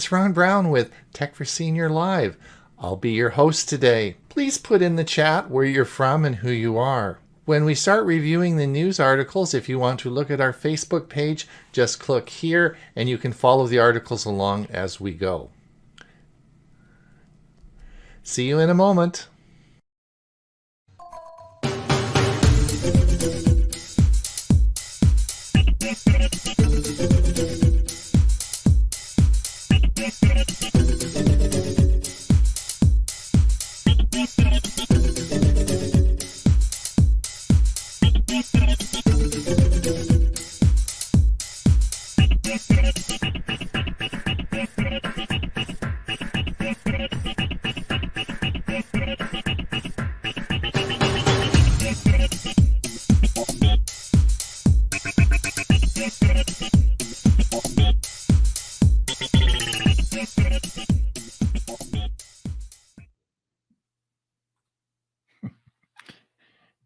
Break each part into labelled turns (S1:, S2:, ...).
S1: it's Ron Brown with Tech for Senior Live. I'll be your host today. Please put in the chat where you're from and who you are. When we start reviewing the news articles, if you want to look at our Facebook page, just click here and you can follow the articles along as we go. See you in a moment.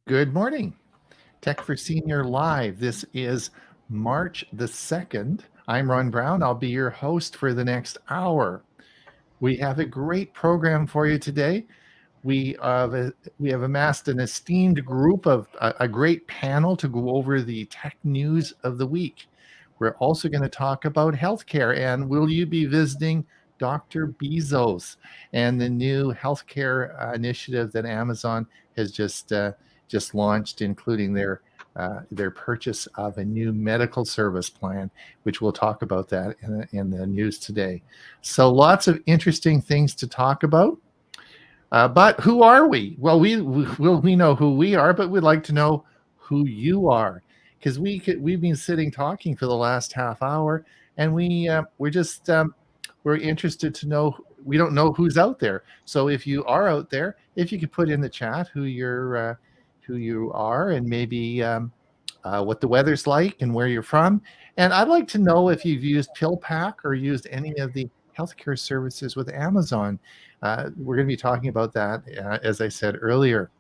S1: Good morning. Tech for Senior Live. This is March the 2nd. I'm Ron Brown. I'll be your host for the next hour. We have a great program for you today. We have amassed an esteemed group of a great panel to go over the tech news of the week. We're also going to talk about healthcare and will you be visiting Dr. Bezos and the new healthcare initiative that Amazon has just launched, including their purchase of a new medical service plan, which we'll talk about that in the news today. So lots of interesting things to talk about. But who are we? Well, we know who we are, but we'd like to know who you are, because we've been sitting talking for the last half hour, and we're interested to know. We don't know who's out there. So if you are out there, if you could put in the chat who you are and maybe what the weather's like and where you're from. And I'd like to know if you've used PillPack or used any of the healthcare services with Amazon. We're going to be talking about that, as I said earlier.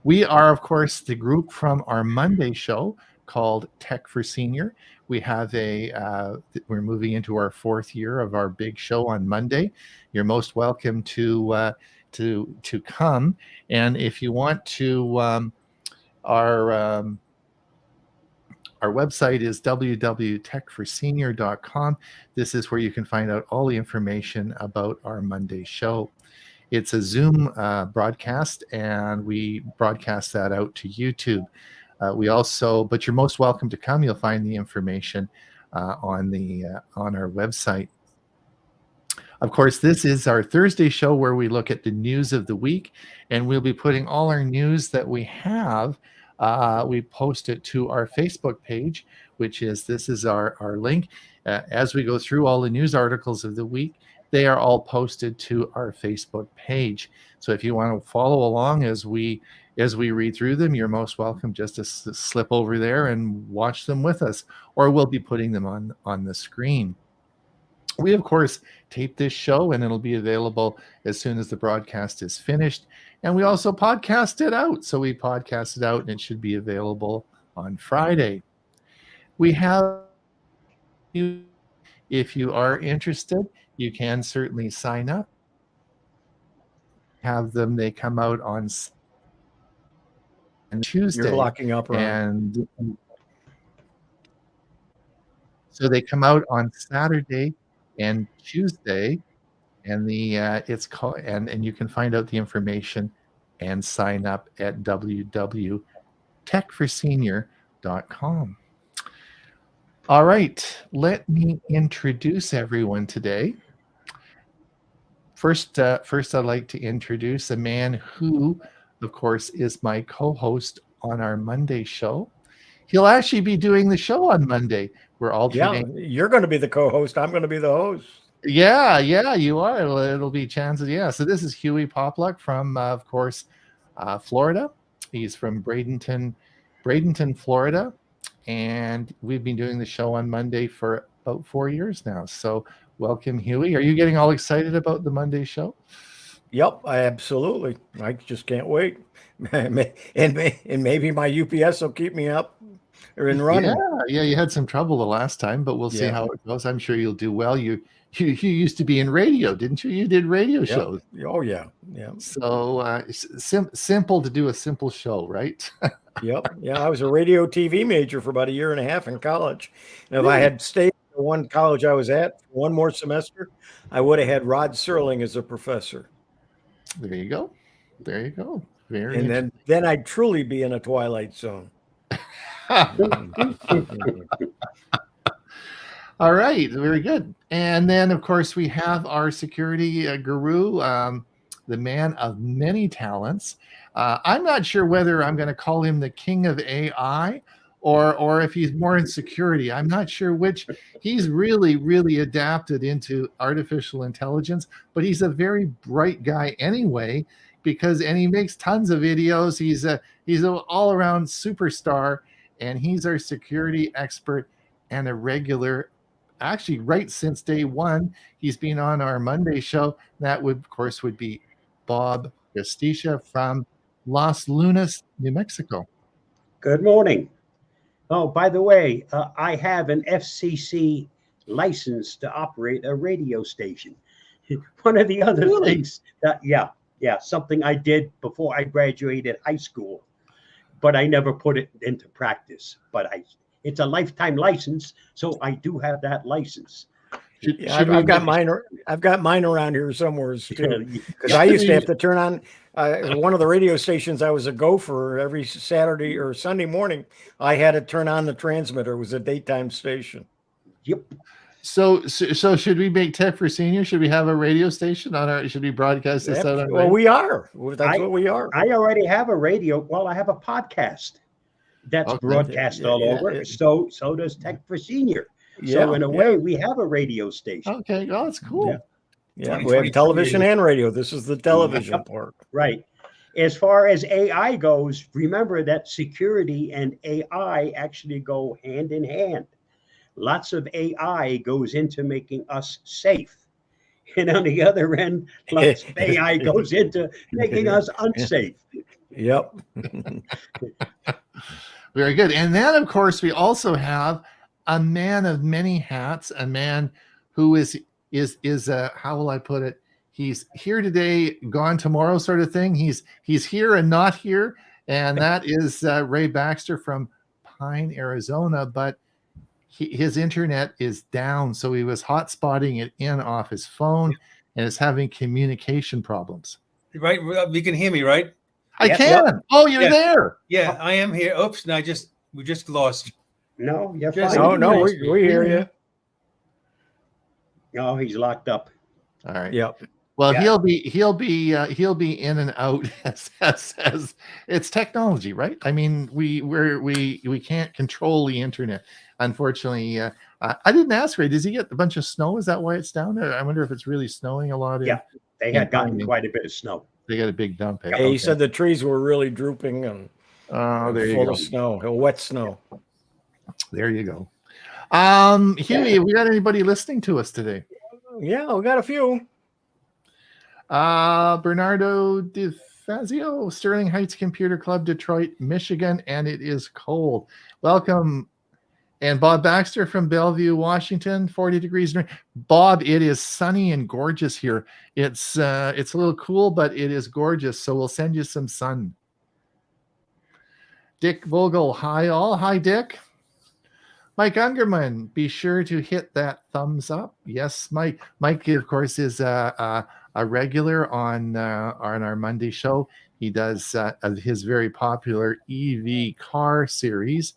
S1: We are, of course, the group from our Monday show called Tech for Senior. We have we're moving into our 4th year of our big show on Monday. You're most welcome to come, and if you want to, our website is www.techforsenior.com. This is where you can find out all the information about our Monday show. It's a Zoom broadcast, and we broadcast that out to YouTube. But you're most welcome to come. You'll find the information on our website. Of course, this is our Thursday show where we look at the news of the week, and we'll be putting all our news that we have. We post it to our Facebook page, this is our link. As we go through all the news articles of the week, they are all posted to our Facebook page. So if you want to follow along as we read through them, you're most welcome just to slip over there and watch them with us, or we'll be putting them on the screen. We, of course, tape this show, and it'll be available as soon as the broadcast is finished. And we also podcast it out. So we podcast it out, and it should be available on Friday. We have, if you are interested, you can certainly sign up. They come out on Tuesday.
S2: You're blocking up, Ron.
S1: And so they come out on Saturday and Tuesday, and it's called, and you can find out the information and sign up at www.techforsenior.com. All right, let me introduce everyone today. First, I'd like to introduce a man who, of course, is my co-host on our Monday show. He'll actually be doing the show on Monday. We're all
S2: you're going to be the co-host. I'm going to be the host.
S1: Yeah, you are. It'll be chances. Yeah. So this is Huey Popluck from, of course, Florida. He's from Bradenton, Florida, and we've been doing the show on Monday for about 4 years now. So welcome, Huey. Are you getting all excited about the Monday show?
S2: Yep, absolutely. I just can't wait. And maybe my UPS will keep me up. or in running.
S1: Yeah, you had some trouble the last time, but we'll see
S2: Yeah.
S1: how it goes. I'm sure you'll do well. You used to be in radio, didn't you? You did radio
S2: Yep.
S1: shows.
S2: Oh yeah. Yeah.
S1: So simple to do a simple show, right?
S2: Yep. Yeah. I was a radio TV major for about a year and a half in college. And if I
S1: Really?
S2: had stayed at the one college I was at for one more semester, I would have had Rod Serling as a professor.
S1: There you go. There you go. Very
S2: And then I'd truly be in a twilight zone.
S1: All right, very good. And then, of course, we have our security guru, the man of many talents. I'm not sure whether I'm going to call him the king of AI or if he's more in security. I'm not sure which. He's really adapted into artificial intelligence, but he's a very bright guy anyway, and he makes tons of videos. He's an all-around superstar, and he's our security expert and a regular. Actually, right since day one, he's been on our Monday show. That would, of course, be Bob Gestisha from Los Lunas, New Mexico.
S3: Good morning. Oh, by the way, I have an FCC license to operate a radio station. One of the other things that, something I did before I graduated high school, but I never put it into practice. But it's a lifetime license, so I do have that license.
S2: I've got mine around here somewhere too. Because I used to have to turn on one of the radio stations. I was a gopher every Saturday or Sunday morning. I had to turn on the transmitter. It was a daytime station.
S3: Yep.
S1: So should we make Tech for Senior? Should we have a radio station on our? Should we broadcast this out on?
S2: Well, we are. That's what we are.
S3: I already have a radio. Well, I have a podcast that's broadcast all over. So does Tech for Senior. So in a way, we have a radio station.
S1: Okay, oh, that's cool.
S2: Yeah, we have television and radio. This is the television part.
S3: Right. As far as AI goes, remember that security and AI actually go hand in hand. Lots of AI goes into making us safe. And on the other end, lots of AI goes into making us unsafe.
S2: Yep.
S1: Very good. And then, of course, we also have a man of many hats, a man who is how will I put it? He's here today, gone tomorrow, sort of thing. He's here and not here, and that is Ray Baxter from Pine, Arizona. But his internet is down, so he was hotspotting it in off his phone and is having communication problems.
S4: Right, you can hear me, right?
S1: I can. Yep. Oh, you're there.
S4: Yeah, I am here. Oops, we just lost.
S3: No, you're fine.
S2: No, we hear you.
S3: No, he's locked up.
S1: All right.
S2: Yep.
S1: Well, he'll be in and out as it's technology, right? I mean, we can't control the internet, unfortunately. I didn't ask Ray. Does he get a bunch of snow? Is that why it's down there? I wonder if it's really snowing a lot.
S3: Yeah, they had gotten quite a bit of snow.
S1: They got a big dump.
S2: Yeah, he said the trees were really drooping and full of snow, wet snow.
S1: There you go. Huey, have we got anybody listening to us today?
S2: Yeah, we got a few.
S1: Bernardo DeFazio, Sterling Heights Computer Club, Detroit, Michigan, and it is cold. Welcome. And Bob Baxter from Bellevue, Washington, 40 degrees. Bob, it is sunny and gorgeous here. It's a little cool, but it is gorgeous. So we'll send you some sun. Dick Vogel, hi all. Hi, Dick. Mike Ungerman, be sure to hit that thumbs up. Yes, Mike. Mike, of course, is a regular on our Monday show. He does his very popular EV car series,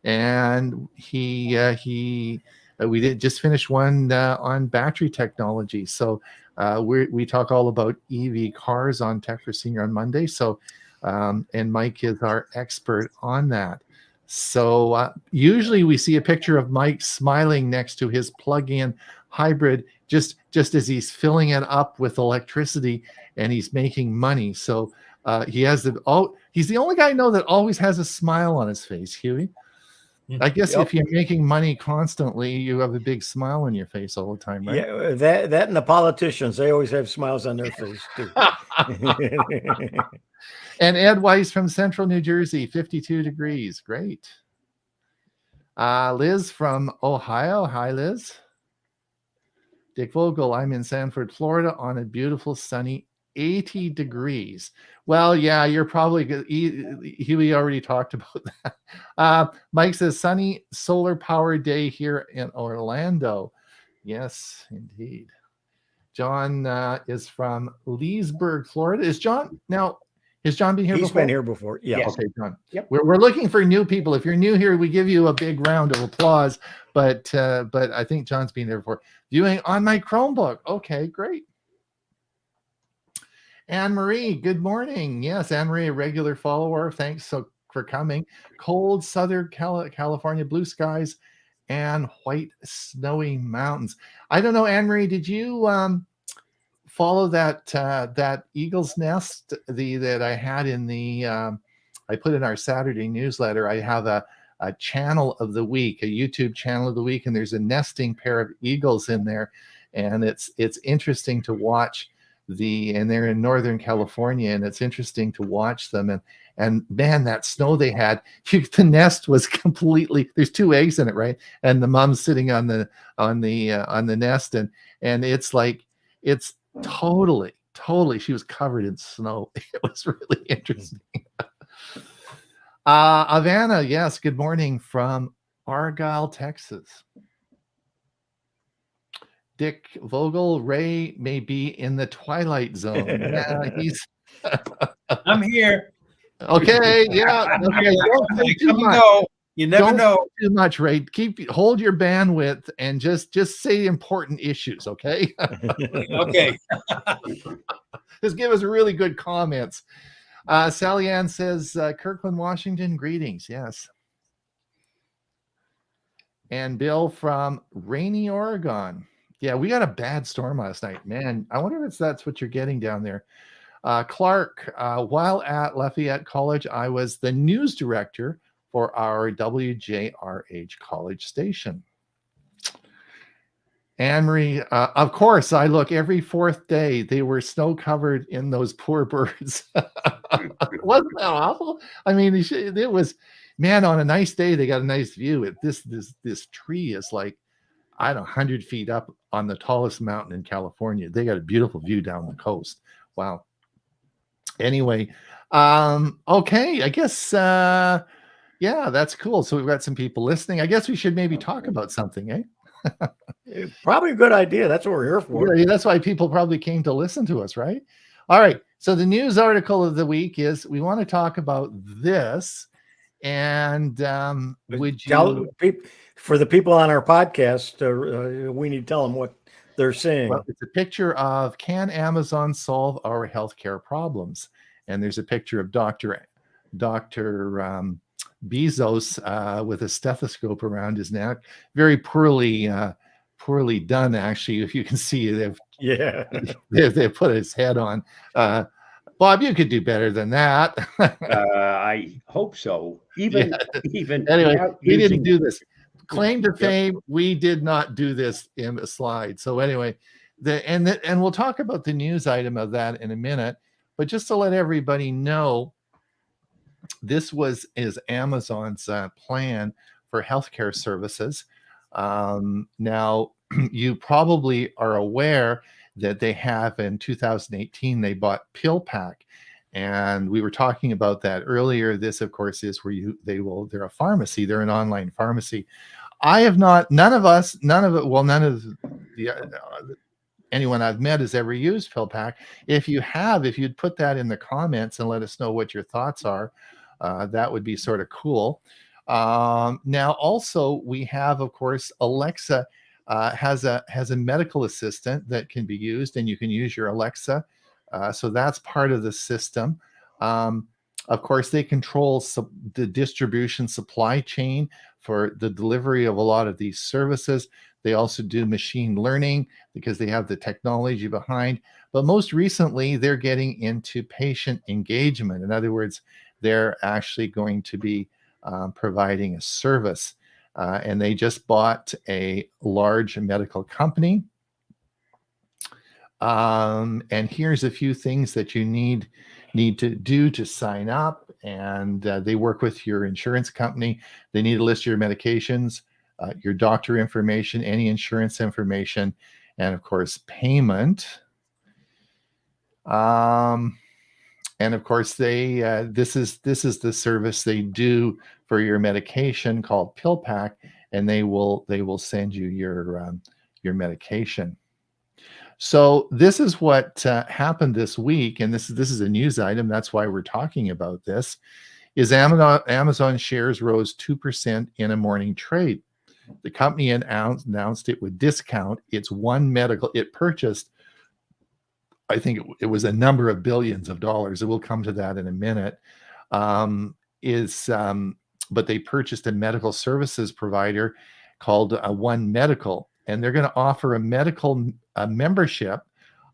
S1: and we did just finish one on battery technology. So we talk all about EV cars on Tech for Senior on Monday. So and Mike is our expert on that. So usually we see a picture of Mike smiling next to his plug-in hybrid, just as he's filling it up with electricity and he's making money. So he's the only guy I know that always has a smile on his face, Huey. I guess if you're making money constantly, you have a big smile on your face all the time, right?
S2: Yeah, that and the politicians, they always have smiles on their face too.
S1: And Ed Weiss from Central New Jersey, 52 degrees. Great. Liz from Ohio. Hi, Liz. Dick Vogel, I'm in Sanford, Florida on a beautiful sunny 80 degrees. Well, yeah, you're probably good. We already talked about that. Mike says sunny solar power day here in Orlando. Yes, indeed. John is from Leesburg, Florida. Is John been here
S2: He's
S1: before?
S2: been here before. Yeah.
S3: Yes.
S1: Okay, John.
S3: Yep.
S1: We're looking for new people. If you're new here, we give you a big round of applause. But I think John's been there before. Viewing on my Chromebook. Okay, great. Anne Marie, good morning. Yes, Anne Marie, a regular follower. Thanks for coming. Cold Southern California, blue skies, and white snowy mountains. I don't know, Anne Marie, did you follow that eagle's nest that I had in the I put in our Saturday newsletter? I have a channel of the week, a YouTube channel of the week, and there's a nesting pair of eagles in there, and it's interesting to watch and they're in Northern California, and it's interesting to watch them. And man, that snow they had, the nest was completely, there's 2 eggs in it, right? And the mom's sitting on the nest, and it's like, it's totally, she was covered in snow. It was really interesting. Avana, yes, good morning from Argyle, Texas. Dick Vogel, Ray may be in the twilight zone. Yeah, he's.
S4: I'm here.
S1: Okay, yeah. Okay, don't say too much.
S4: You never
S1: Don't
S4: know.
S1: say too much, Ray. Hold your bandwidth and just say important issues. Okay.
S4: Okay.
S1: Just give us really good comments. Sally Ann says, Kirkland, Washington, greetings. Yes. And Bill from Rainy, Oregon. Yeah, we got a bad storm last night, man. I wonder if that's what you're getting down there. Clark, while at Lafayette College, I was the news director for our WJRH college station. Anne-Marie, of course, I look every 4th day. They were snow covered in those poor birds. Wasn't that awful? I mean, it was, man, on a nice day, they got a nice view. This tree is like, I don't know, 100 feet up on the tallest mountain in California. They got a beautiful view down the coast. Wow. Anyway, okay, I guess, yeah, that's cool. So we've got some people listening. I guess we should maybe talk about something, eh?
S2: Probably a good idea. That's what we're here for.
S1: Yeah, that's why people probably came to listen to us, right? All right. So the news article of the week is we want to talk about this. And would you
S2: for the people on our podcast, we need to tell them what they're seeing?
S1: Well, it's a picture of, can Amazon solve our healthcare problems? And there's a picture of Dr. Bezos with a stethoscope around his neck. Very poorly done, actually. If you can see, they've put his head on. Bob, you could do better than that.
S3: I hope so. Even
S1: Anyway, we didn't do this. Claim to fame, we did not do this in a slide. So anyway, and we'll talk about the news item of that in a minute. But just to let everybody know, this is Amazon's plan for healthcare services. Now, you probably are aware that they have in 2018, they bought PillPack. And we were talking about that earlier. This, of course, is where they're a pharmacy. They're an online pharmacy. I have not, none of anyone I've met has ever used PillPack. If you'd put that in the comments and let us know what your thoughts are, that would be sort of cool. Now, also, we have, of course, Alexa has a medical assistant that can be used, and you can use your Alexa. So that's part of the system. Of course, they control the distribution supply chain for the delivery of a lot of these services. They also do machine learning because they have the technology behind. But most recently, they're getting into patient engagement. In other words, they're actually going to be providing a service. And they just bought a large medical company. And here's a few things that you need to do to sign up. and they work with your insurance company. They need a list of your medications, your doctor information, any insurance information, and of course payment. And of course, they this is the service they do for your medication called PillPack, and they will send you your medication. So this is what happened this week, and this is a news item. That's why we're talking about this. Is Amazon shares rose 2% in a morning trade. The company announced it would discount its One Medical. It purchased, I think it was a number of billions of dollars. We'll come to that in a minute. But they purchased a medical services provider called One Medical, and they're going to offer a medical membership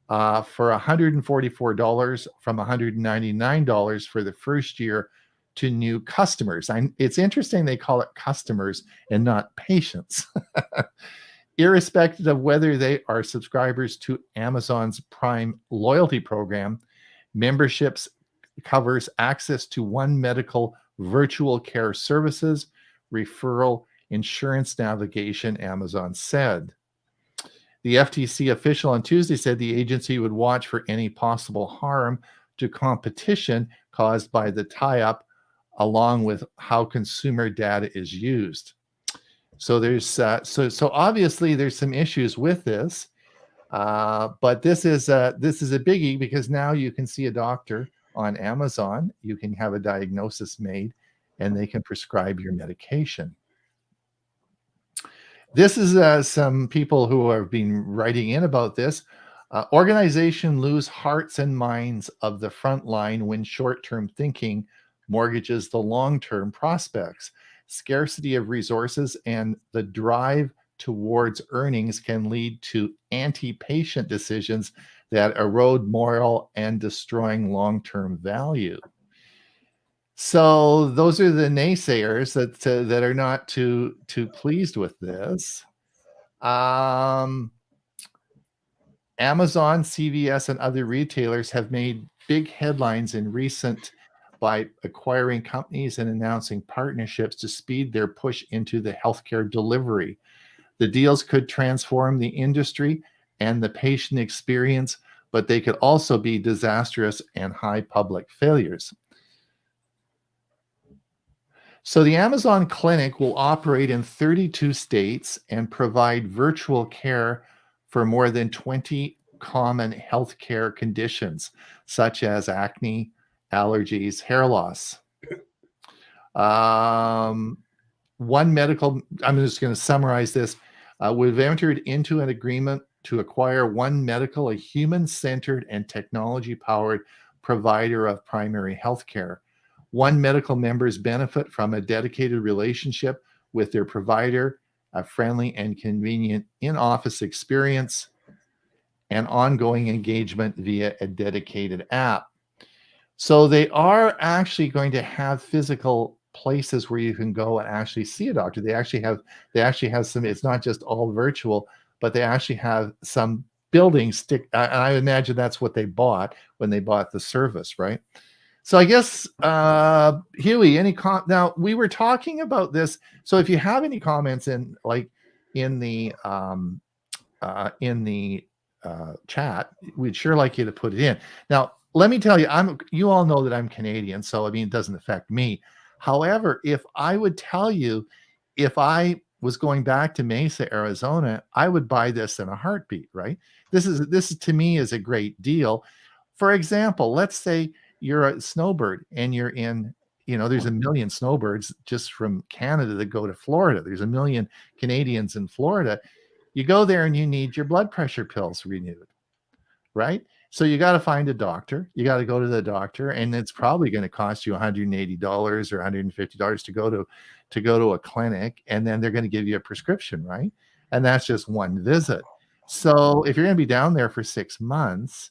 S1: for $144 from $199 for the first year to new customers. It's interesting they call it customers and not patients. Irrespective of whether they are subscribers to Amazon's Prime loyalty program, memberships covers access to One Medical virtual care services, referral, insurance navigation, Amazon said. The FTC official on Tuesday said the agency would watch for any possible harm to competition caused by the tie-up, along with how consumer data is used. So there's so obviously there's some issues with this, but this is a biggie, because now you can see a doctor on Amazon. You can have a diagnosis made, and they can prescribe your medication. This is some people who have been writing in about this. Organization lose hearts and minds of the front line when short-term thinking mortgages the long-term prospects. Scarcity of resources and the drive towards earnings can lead to anti-patient decisions that erode morale and destroying long-term value. So those are the naysayers that are not too pleased with this. Amazon, CVS, and other retailers have made big headlines in recent by acquiring companies and announcing partnerships to speed their push into the healthcare delivery. The deals could transform the industry and the patient experience, but they could also be disastrous and high public failures. So the Amazon Clinic will operate in 32 states and provide virtual care for more than 20 common healthcare conditions, such as acne, allergies, hair loss. One Medical, I'm just going to summarize this. We've entered into an agreement to acquire One Medical, a human-centered and technology-powered provider of primary health care. One Medical members benefit from a dedicated relationship with their provider, a friendly and convenient in-office experience, and ongoing engagement via a dedicated app. So they are actually going to have physical places where you can go and actually see a doctor. They actually have some, it's not just all virtual, but they actually have some buildings and I imagine that's what they bought when they bought the service, right? So I guess, Huey, now we were talking about this. So if you have any comments in the chat, we'd sure like you to put it in. Now, let me tell you, you all know that I'm Canadian, so I mean, it doesn't affect me. However, if I would tell you, if I was going back to Mesa, Arizona, I would buy this in a heartbeat, right? This is to me is a great deal. For example, let's say you're a snowbird and you're in, there's 1 million snowbirds just from Canada that go to Florida. There's 1 million Canadians in Florida. You go there and you need your blood pressure pills renewed, right? So you got to find a doctor. You got to go to the doctor, and it's probably going to cost you $180 or $150 to go to a clinic, and then they're going to give you a prescription, right? And that's just one visit. So if you're going to be down there for 6 months,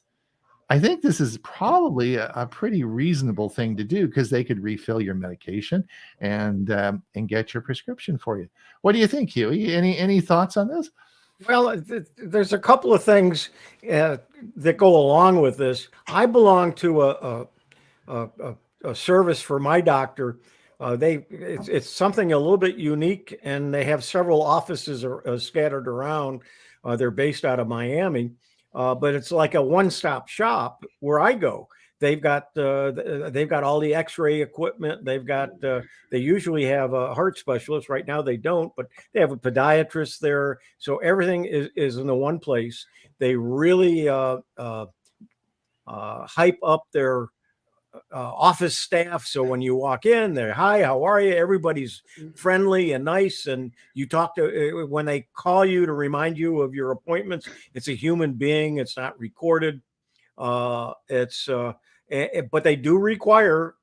S1: I think this is probably a pretty reasonable thing to do, because they could refill your medication and get your prescription for you. What do you think, Huey? Any thoughts on this?
S2: Well, there's a couple of things that go along with this. I belong to a a service for my doctor. It's something a little bit unique, and they have several offices scattered around. They're based out of Miami, but it's like a one-stop shop where I go. They've got all the X-ray equipment. They usually have a heart specialist. Right now they don't, but they have a podiatrist there. So everything is in the one place. They really hype up their office staff. So when you walk in, they're, hi, how are you? Everybody's friendly and nice. And you talk to, when they call you to remind you of your appointments, it's a human being. It's not recorded. But they do require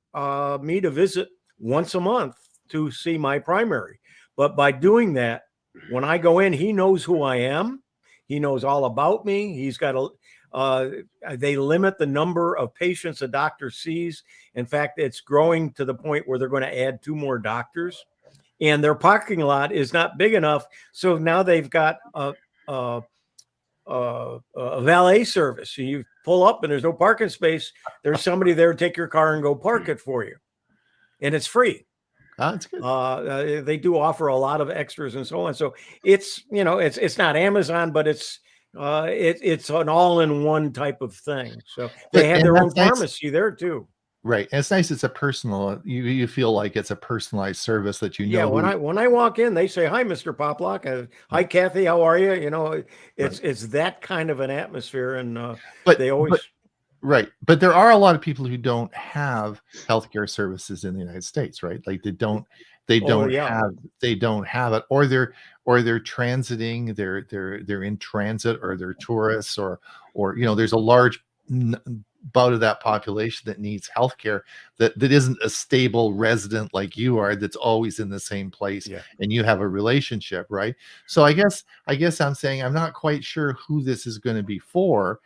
S2: me to visit once a month to see my primary. But by doing that, when I go in, he knows who I am. He knows all about me. He's got they limit the number of patients a doctor sees. In fact, it's growing to the point where they're going to add 2 more doctors, and their parking lot is not big enough. So now they've got a valet service. So you pull up and there's no parking space. There's somebody there to take your car and go park it for you, and it's free.
S1: That's good.
S2: They do offer a lot of extras and so on. So it's not Amazon, but it's an all-in-one type of thing. So they have their own pharmacy there too.
S1: Right. And it's nice. It's a personal, you feel like it's a personalized service that
S2: Yeah. When I walk in, they say, hi, Mr. Poplock. Hi, Kathy. How are you? It's that kind of an atmosphere. And they always.
S1: Right. But there are a lot of people who don't have healthcare services in the United States, right? Like they don't have it, or they're transiting, they're in transit, or they're tourists, or there's a large bout of that population that needs healthcare that isn't a stable resident like you are, that's always in the same place, and you have a relationship, right? So I guess I'm saying I'm not quite sure who this is going to be for,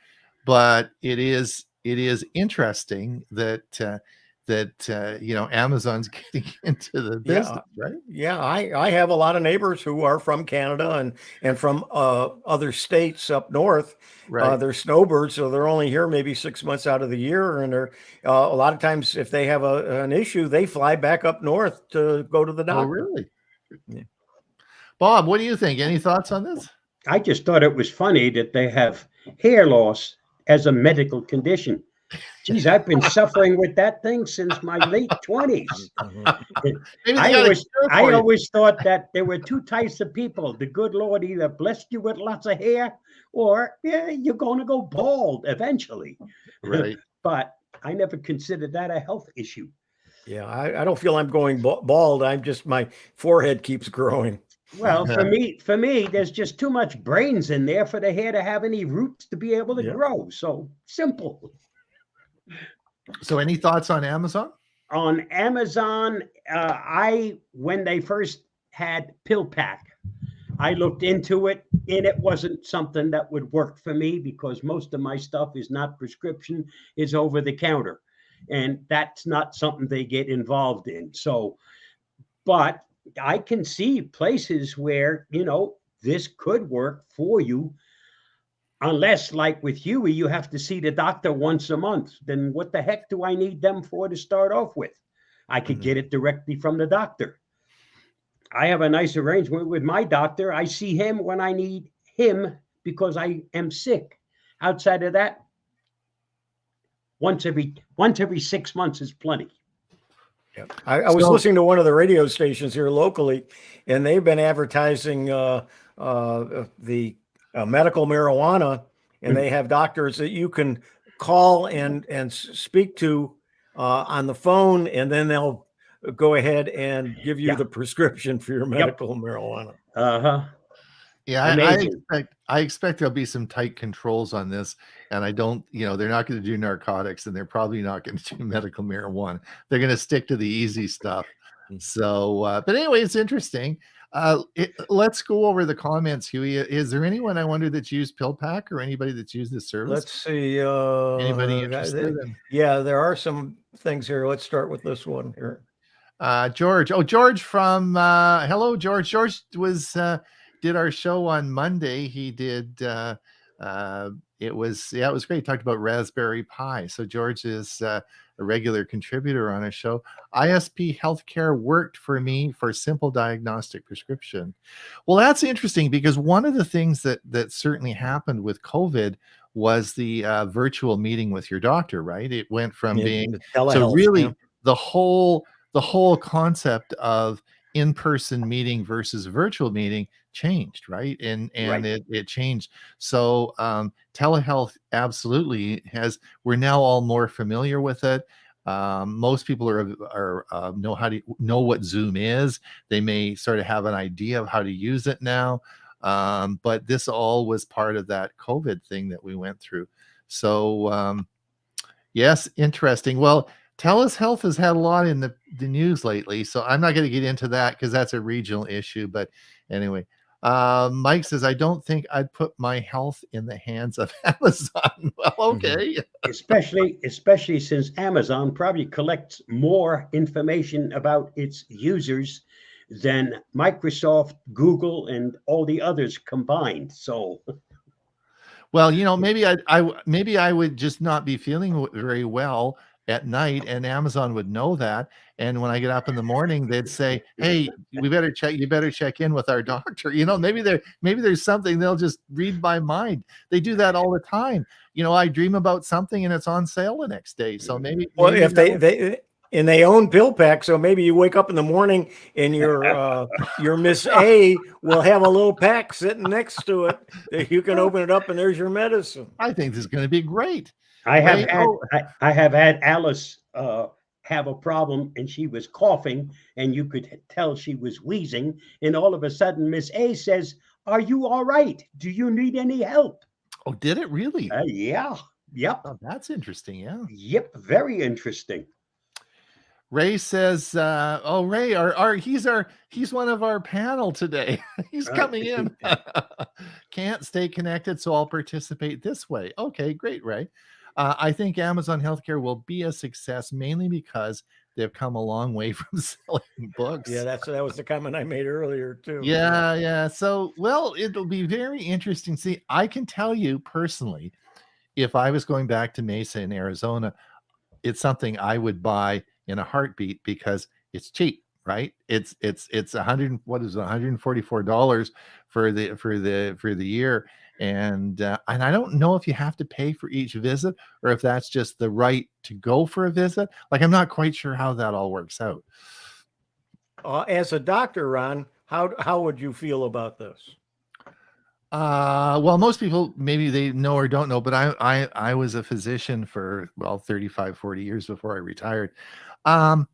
S1: but it is interesting that Amazon's getting into the business, right?
S2: Yeah, I have a lot of neighbors who are from Canada and from other states up north.
S1: Right.
S2: They're snowbirds, so they're only here maybe 6 months out of the year, and they're a lot of times, if they have an issue, they fly back up north to go to the doctor.
S1: Oh, really? Yeah. Bob, what do you think? Any thoughts on this?
S3: I just thought it was funny that they have hair loss as a medical condition. Geez, I've been suffering with that thing since my late 20s. I always thought that there were 2 types of people. The good Lord either blessed you with lots of hair, or you're going to go bald eventually.
S1: Right.
S3: But I never considered that a health issue.
S2: Yeah, I don't feel I'm going bald. I'm just, my forehead keeps growing.
S3: Well, for me, there's just too much brains in there for the hair to have any roots to be able to grow. So simple.
S1: So any thoughts on Amazon?
S3: On Amazon, when they first had PillPack, I looked into it, and it wasn't something that would work for me, because most of my stuff is not prescription, it's over the counter. And that's not something they get involved in. So, but I can see places where, this could work for you. Unless, like with Huey, you have to see the doctor once a month. Then what the heck do I need them for to start off with? I could get it directly from the doctor. I have a nice arrangement with my doctor. I see him when I need him because I am sick. Outside of that, once every 6 months is plenty.
S2: Yeah. I was listening to one of the radio stations here locally, and they've been advertising the medical marijuana, and they have doctors that you can call and speak to on the phone, and then they'll go ahead and give you the prescription for your medical marijuana.
S1: Yeah, I expect there'll be some tight controls on this, and I don't, they're not going to do narcotics, and they're probably not going to do medical marijuana. They're going to stick to the easy stuff. So, but anyway, it's interesting. Let's go over the comments, Huey. Is there anyone, I wonder, that's used PillPack, or anybody that's used this service?
S2: Let's see.
S1: Anybody interested?
S2: Yeah, there are some things here. Let's start with this one here.
S1: George. Oh, George from hello, George. George was did our show on Monday. He did it was great. Talked about Raspberry Pi. So George is a regular contributor on a show. ISP Healthcare worked for me for simple diagnostic prescription. Well, that's interesting because one of the things that certainly happened with COVID was the virtual meeting with your doctor, right? It went from being
S2: the
S1: so
S2: telehealth,
S1: really
S2: yeah.
S1: the whole concept of in-person meeting versus virtual meeting changed, right? And
S3: Right.
S1: it changed. So telehealth absolutely we're now all more familiar with it. Most people are know how to know what Zoom is. They may sort of have an idea of how to use it now. But this all was part of that COVID thing that we went through. So yes, interesting. Well, TELUS Health has had a lot in the news lately, so I'm not going to get into that because that's a regional issue. But anyway, Mike says, I don't think I'd put my health in the hands of Amazon. Well, okay.
S3: Especially since Amazon probably collects more information about its users than Microsoft, Google, and all the others combined. So,
S1: Well, maybe maybe I would just not be feeling very well at night, and Amazon would know that. And when I get up in the morning, they'd say, "Hey, you better check in with our doctor." Maybe there's something, they'll just read my mind. They do that all the time. I dream about something and it's on sale the next day. So maybe
S2: if they own PillPack, so maybe you wake up in the morning and your Miss A will have a little pack sitting next to it that you can open it up and there's your medicine.
S1: I think this is going to be great.
S3: I have had Alice have a problem, and she was coughing, and you could tell she was wheezing. And all of a sudden, Miss A says, "Are you all right? Do you need any help?"
S1: Oh, did it really?
S3: Yeah. Yep.
S1: Oh, that's interesting. Yeah.
S3: Yep. Very interesting.
S1: Ray says, "Oh, Ray, he's one of our panel today. He's coming in. Can't stay connected, so I'll participate this way." Okay, great, Ray. I think Amazon Healthcare will be a success mainly because they've come a long way from selling books.
S2: Yeah, that was the comment I made earlier too.
S1: Yeah. So, well, it'll be very interesting. See, I can tell you personally, if I was going back to Mesa in Arizona, it's something I would buy in a heartbeat because it's cheap, right? It's $144 for the year. And I don't know if you have to pay for each visit or if that's just the right to go for a visit. Like, I'm not quite sure how that all works out.
S2: As a doctor, Ron, how would you feel about this?
S1: Well, most people, maybe they know or don't know, but I was a physician for 35, 40 years before I retired. I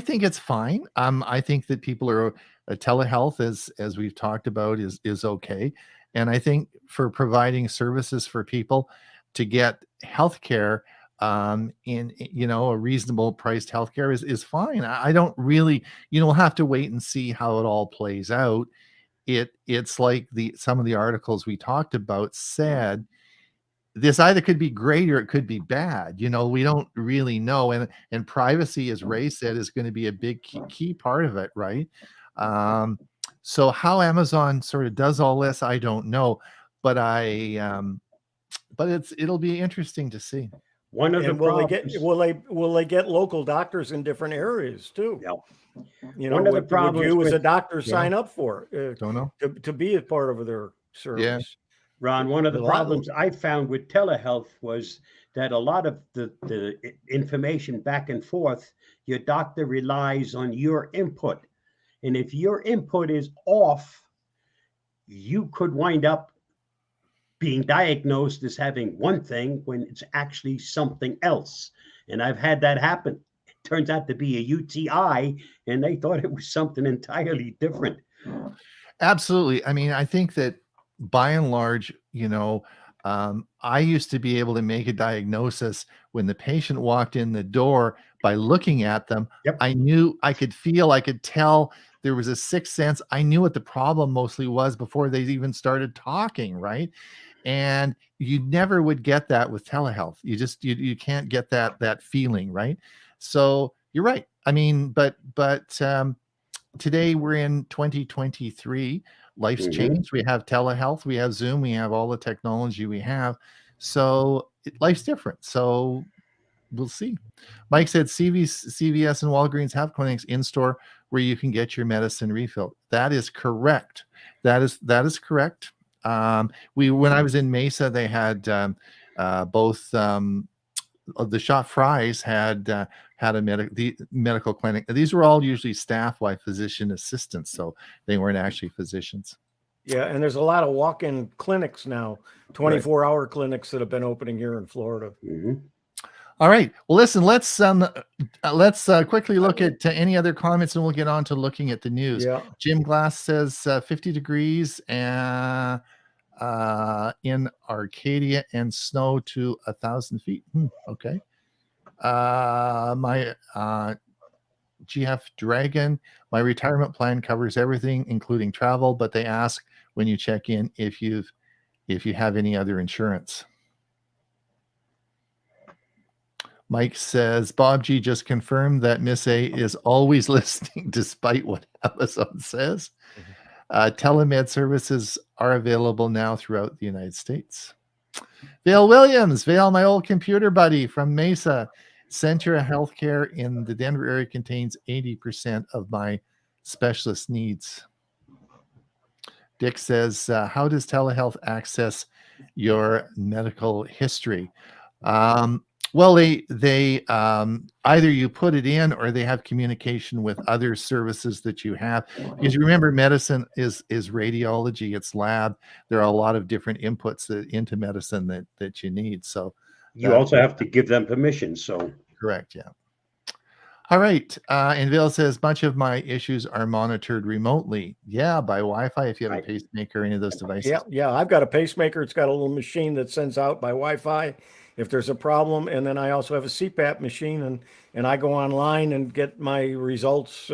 S1: think it's fine. I think that people are telehealth, as we've talked about, is okay. And I think for providing services for people to get healthcare in a reasonable priced healthcare is fine. I don't really, we'll have to wait and see how it all plays out. It's like some of the articles we talked about said, this either could be great or it could be bad. We don't really know. And privacy, as Ray said, is going to be a big key part of it, right? So how Amazon sort of does all this, I don't know, but it'll be interesting to see.
S3: One of the problems,
S2: will they get local doctors in different areas too?
S3: Yeah. One of the problems
S2: would you as a doctor sign up for?
S1: Don't know.
S2: To be a part of their service.
S1: Yeah.
S3: Ron, one of the problems I found with telehealth was that a lot of the information back and forth, your doctor relies on your input. And if your input is off, you could wind up being diagnosed as having one thing when it's actually something else. And I've had that happen. It turns out to be a UTI, and they thought it was something entirely different.
S1: Absolutely. I mean, I think that by and large, I used to be able to make a diagnosis when the patient walked in the door by looking at them.
S3: Yep.
S1: I knew, I could feel, I could tell. There was a sixth sense. I knew what the problem mostly was before they even started talking, right? And you never would get that with telehealth. You can't get that feeling, right? So you're right. I mean, but today we're in 2023. Life's changed. We have telehealth, we have Zoom, we have all the technology we have. So life's different. So we'll see. Mike said CVS and Walgreens have clinics in store where you can get your medicine refilled. That is correct. That is correct. When I was in Mesa, they had both the Shop Fries had the medical clinic. These were all usually staff by physician assistants, so they weren't actually physicians.
S2: Yeah, and there's a lot of walk-in clinics now, 24-hour clinics that have been opening here in Florida.
S3: Mm-hmm.
S1: All right. Well, listen. Let's quickly look at any other comments, and we'll get on to looking at the news.
S2: Yeah.
S1: Jim Glass says 50 degrees and in Arcadia and snow to 1,000 feet. Okay. My GF Dragon, my retirement plan covers everything, including travel, but they ask when you check in if you have any other insurance. Mike says, Bob G just confirmed that Miss A is always listening despite what Amazon says. Telemed services are available now throughout the United States. Vale Williams, Vale, my old computer buddy from Mesa. Centura Healthcare in the Denver area contains 80% of my specialist needs. Dick says, how does telehealth access your medical history? Well, they either you put it in or they have communication with other services that you have. Because remember, medicine is radiology, it's lab. There are a lot of different inputs into medicine that you need. So
S3: you also have to give them permission. So
S1: correct, yeah. All right. And Vale says much of my issues are monitored remotely. Yeah, by Wi-Fi if you have a pacemaker or any of those devices.
S2: Yeah. I've got a pacemaker. It's got a little machine that sends out by Wi-Fi if there's a problem, and then I also have a CPAP machine, and I go online and get my results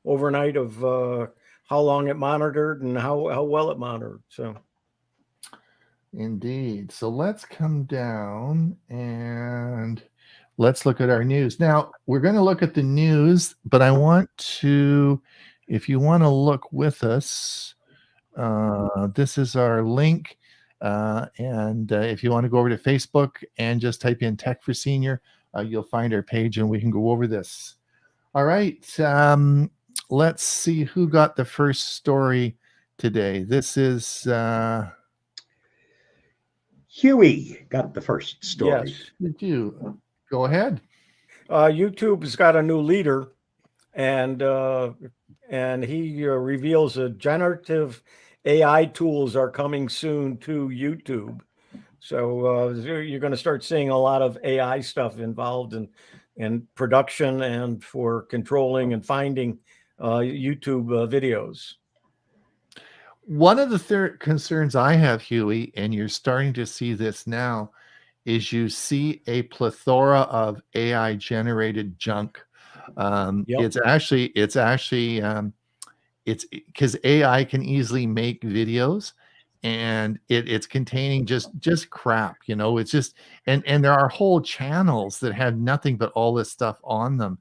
S2: overnight of how long it monitored and how well it monitored. So,
S1: indeed. So let's come down and let's look at our news. Now we're going to look at the news, but I want to, if you want to look with us, this is our link. And if you want to go over to Facebook and just type in Tech for Senior, you'll find our page and we can go over this. All right. Let's see who got the first story today. This is
S3: Huey got the first story.
S2: Yes.
S1: Did you go ahead?
S2: YouTube's got a new leader, and he reveals that generative AI tools are coming soon to YouTube. So you're going to start seeing a lot of AI stuff involved in production and for controlling and finding YouTube videos.
S1: One of the concerns I have, Huey, and you're starting to see this now, is you see a plethora of AI generated junk. It's actually it's because AI can easily make videos, and it's containing just crap, it's just, and there are whole channels that have nothing but all this stuff on them.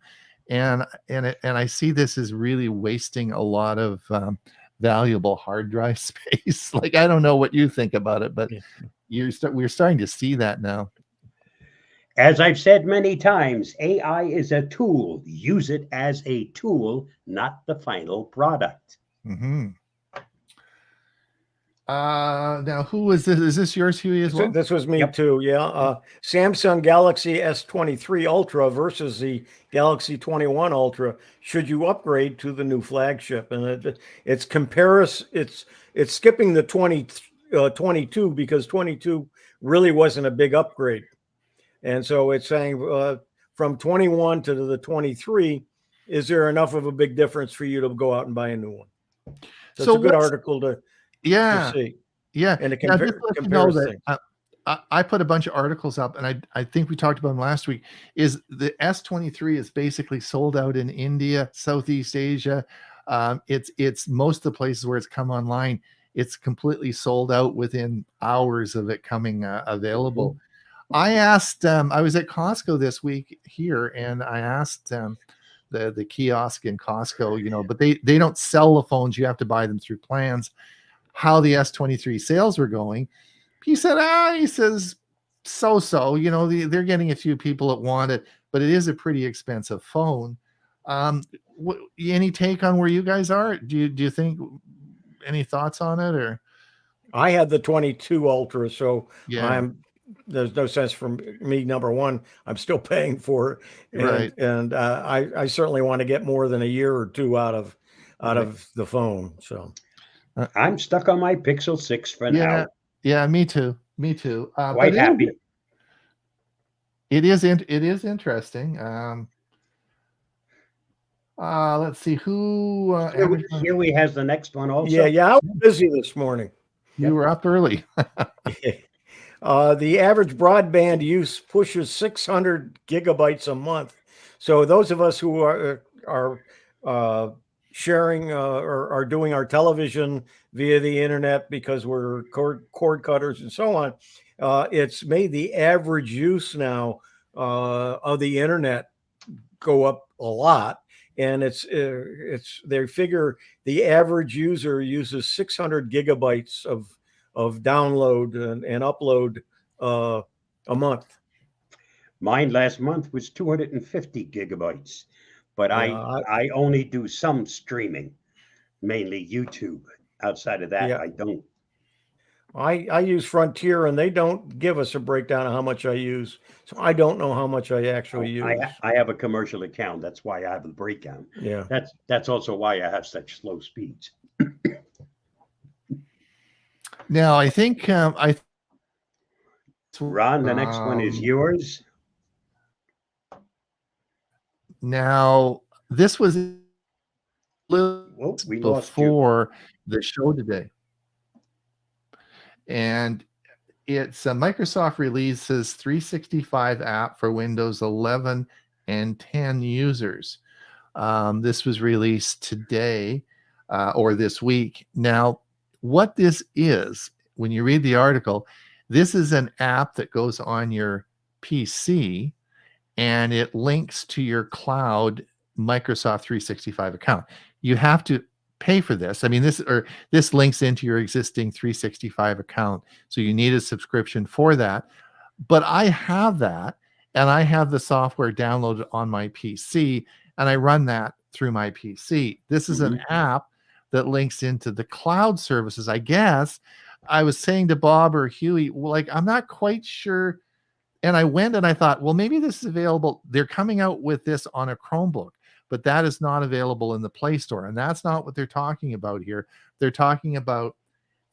S1: And I see this as really wasting a lot of valuable hard drive space. Like, I don't know what you think about it, but we're starting to see that now.
S3: As I've said many times, AI is a tool. Use it as a tool, not the final product.
S1: Mm-hmm. Now, who is this? Is this yours, Huey, as well?
S2: This was me too, yeah. Samsung Galaxy S23 Ultra versus the Galaxy 21 Ultra. Should you upgrade to the new flagship? And it's skipping the 22 because 22 really wasn't a big upgrade. And so it's saying from 21 to the 23, is there enough of a big difference for you to go out and buy a new one? So it's a good article to see.
S1: Yeah.
S2: And it
S1: compares things. I put a bunch of articles up, and I think we talked about them last week, is the S23 is basically sold out in India, Southeast Asia. It's most of the places where it's come online, it's completely sold out within hours of it coming available. Mm-hmm. I asked, I was at Costco this week here, and I asked the kiosk in Costco, but they don't sell the phones. You have to buy them through plans, how the S23 sales were going. He said, so-so. You know, they're getting a few people that want it, but it is a pretty expensive phone. Any take on where you guys are? Do you think, any thoughts on it, or?
S2: I had the 22 Ultra, so
S1: Yeah.
S2: there's no sense for me. Number one, I'm still paying for it,
S1: Right.
S2: and I certainly want to get more than a year or two out of the phone. So
S3: I'm stuck on my Pixel 6 for now.
S1: Yeah, me too.
S3: Quite happy.
S1: It is interesting. Let's see who.
S3: Huey has the next one also.
S2: Yeah, I was busy this morning.
S1: You were up early.
S2: The average broadband use pushes 600 gigabytes a month. So those of us who are sharing or are doing our television via the internet because we're cord cutters and so on, it's made the average use now of the internet go up a lot. And they figure the average user uses 600 gigabytes of download and upload a month.
S3: Mine last month was 250 gigabytes, but I only do some streaming, mainly YouTube. Outside of that, I don't.
S2: I use Frontier, and they don't give us a breakdown of how much I use, so I don't know how much I actually use.
S3: I have a commercial account. That's why I have the breakdown.
S2: Yeah,
S3: that's also why I have such slow speeds.
S1: Now, I think
S3: Ron, the next one is yours.
S1: Now, this was
S3: we
S1: before the show today. And it's Microsoft releases 365 app for Windows 11 and 10 users. This was released today or this week. Now, what this is, when you read the article, this is an app that goes on your PC and it links to your cloud Microsoft 365 account. You have to pay for this. I mean, this links into your existing 365 account. So you need a subscription for that. But I have that, and I have the software downloaded on my PC, and I run that through my PC. This is an app that links into the cloud services. I guess I was saying to Bob or Huey, like, I'm not quite sure. And I went and I thought, well, maybe this is available. They're coming out with this on a Chromebook, but that is not available in the Play Store. And that's not what they're talking about here. They're talking about